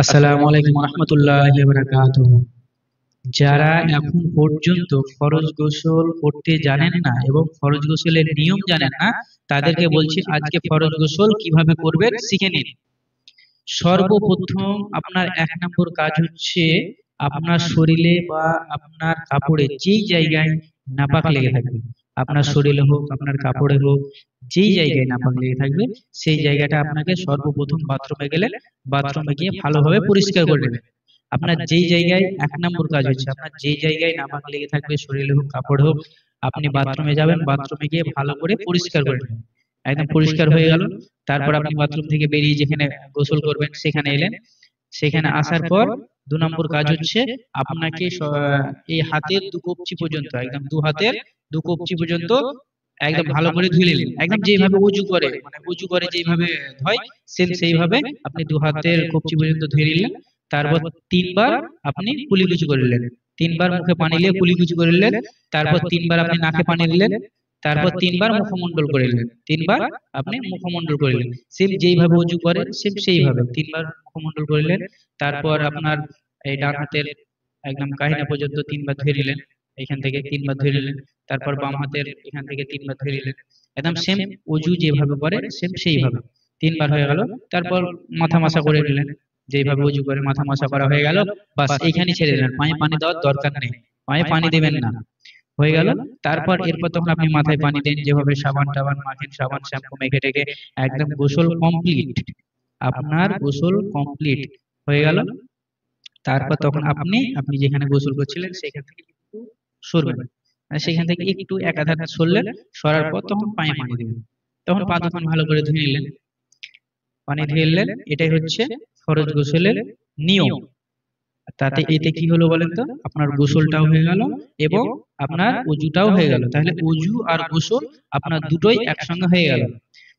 আসসালামু আলাইকুম রহমতুল্লাহি ওয়া বারাকাতুহু। যারা এখন পর্যন্ত ফরজ গোসল করতে জানেন না এবং ফরজ গোসলের নিয়ম জানেন না, তাদেরকে বলছি আজকে ফরজ গোসল কিভাবে করবেন শিখে নিন। সর্বপ্রথম আপনার এক নম্বর কাজ হচ্ছে আপনার শরীরে বা আপনার কাপড়ে যেই জায়গায় নাপাক লেগে থাকবে, আপনার শরীরে হোক আপনার কাপড়ে হোক, যেই জায়গায় নাপাক লেগে থাকবে সেই জায়গাটা আপনাকে সর্বপ্রথম বাথরুমে গেলে বাথরুমে গিয়ে ভালোভাবে পরিষ্কার করে নেবেন। আপনার যেই জায়গায় এক নম্বর কাজ হচ্ছে আপনার যেই জায়গায় নাপাক লেগে থাকবে শরীরে হোক কাপড়ে হোক, আপনি বাথরুমে যাবেন, বাথরুমে গিয়ে ভালো করে পরিষ্কার করে নেবেন। একদম পরিষ্কার হয়ে গেল, তারপর আপনি বাথরুম থেকে বেরিয়ে যেখানে গোসল করবেন সেখানে এলেন। সেখানে আসার পর 2 নম্বর কাজ হচ্ছে আপনাকে এই হাতের দু কবজি পর্যন্ত, একদম দু হাতের দু কবজি পর্যন্ত একদম ভালো করে ধুয়ে নিলেন। একদম যেভাবে উজু করে, মানে উজু করে যেভাবে ধয় সেম সেইভাবে আপনি দু হাতের কবজি পর্যন্ত ধুয়ে নিলেন। তারপর 3 বার আপনি কুলিকুচি করে নিলেন। 3 বার মুখে পানি নিয়ে কুলিকুচি করে নিলেন। তারপর 3 বার আপনি নাকে পানি দিলেন। তারপর 3 বার মুখমণ্ডল করে নিলেন। 3 বার আপনি মুখমণ্ডল করে নিলেন। সেম যেইভাবে উজু করেন সেম সেইভাবে 3 বার মুখমণ্ডল করে নিলেন। তারপর আপনার এই ডান হাতের একদম কাহিনা পর্যন্ত 3 বার ধুয়ে নিলেন। এখান থেকে 3 বার ধুয়ে নিলেন। তারপর বাম হাতের এখান থেকে 3 বার ধুয়ে নিলেন। একদম সেম উজু যেভাবে করে সেম সেইভাবে 3 বার হয়ে গেল। তারপর মাথা মাসা করে নিলেন। যেইভাবে উজু করে মাথা মাসা করা হয়ে গেল, বাস এইখানে ছেড়ে দিলেন, পায়ে পানি দেওয়ার দরকার নেই, পায়ে পানি দেবেন না, হয়ে গেল। তারপর এরপর তখন আপনি মাথায় পানি দেন, যেভাবে সাবান টাবান মাখেন, সাবান শ্যাম্পু মেখে টেকে একদম গোসল কমপ্লিট, আপনার গোসল কমপ্লিট হয়ে গেল। তারপর তখন আপনি আপনি যেখানে গোসল করছিলেন সেখান থেকে একটু সরবেন, মানে সেখান থেকে একটু এক আধ হাত সরলেন। সরার পর তখন পায়ে পানি দেবেন। তখন পা দুখান ভালো করে ধুয়ে নিলেন, পানি ধুয়ে নিলেন। এটাই হচ্ছে ফরজ গোসলের নিয়ম। তাতে এতে কি হলো বলেন তো, আপনার গোসলটাও হয়ে গেল এবং আপনার অজুটাও হয়ে গেল। তাহলে অজু আর গোসল আপনার দুটোই একসঙ্গে হয়ে গেল।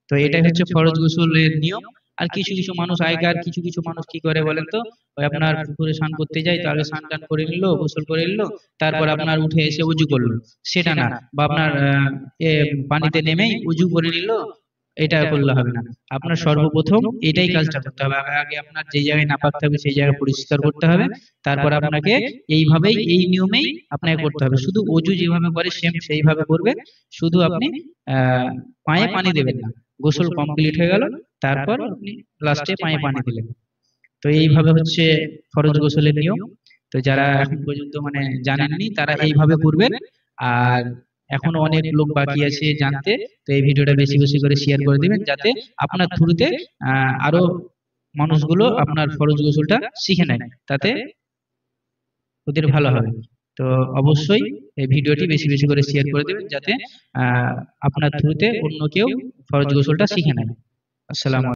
তো এটাই হচ্ছে ফরজ গোসলের নিয়ম। আর কিছু কিছু মানুষ, আগেকার কিছু কিছু মানুষ কি করে বলেন তো, ওই আপনার পুকুরে স্নান করতে যায়, তাহলে স্নান টান করে নিল, গোসল করে নিল, তারপর আপনার উঠে এসে উজু করলো। সেটা না, বা আপনার পানিতে নেমেই উজু করে নিল, এটা করলে হবে না। আপনার সর্বপ্রথম এটাই কাজটা করতে হবে, আগে আগে আপনার যে জায়গায় নাপাক থাকবে সেই জায়গা পরিষ্কার করতে হবে। তারপর আপনাকে এইভাবেই এই নিয়মেই আপনাকে করতে হবে। শুধু অজু যেভাবে করে সেম সেইভাবে করবে, শুধু আপনি পায়ে পানি দেবেন না। গোসল কমপ্লিট হয়ে গেল, তারপর আপনি লাস্টে পায়ে পানি দিলেন। তো এইভাবে হচ্ছে ফরজ গোসলের নিয়ম। তো যারা এখন পর্যন্ত মানে জানেননি তারা এইভাবে করবেন। আর এখনো অনেক লোক বাকি আছে জানতে, তো এই ভিডিওটা বেশি বেশি করে শেয়ার করে দিবেন, যাতে আপনার থ্রুতে আরো মানুষগুলো আপনার ফরজ গোসলটা শিখে নেয়, তাতে ওদের ভালো হবে। তো অবশ্যই এই ভিডিওটি বেশি বেশি করে শেয়ার করে দিবেন, যাতে আপনার থ্রুতে অন্য কেউ ফরজ গোসলটা শিখে নেয়। আসসালামু আলাইকুম।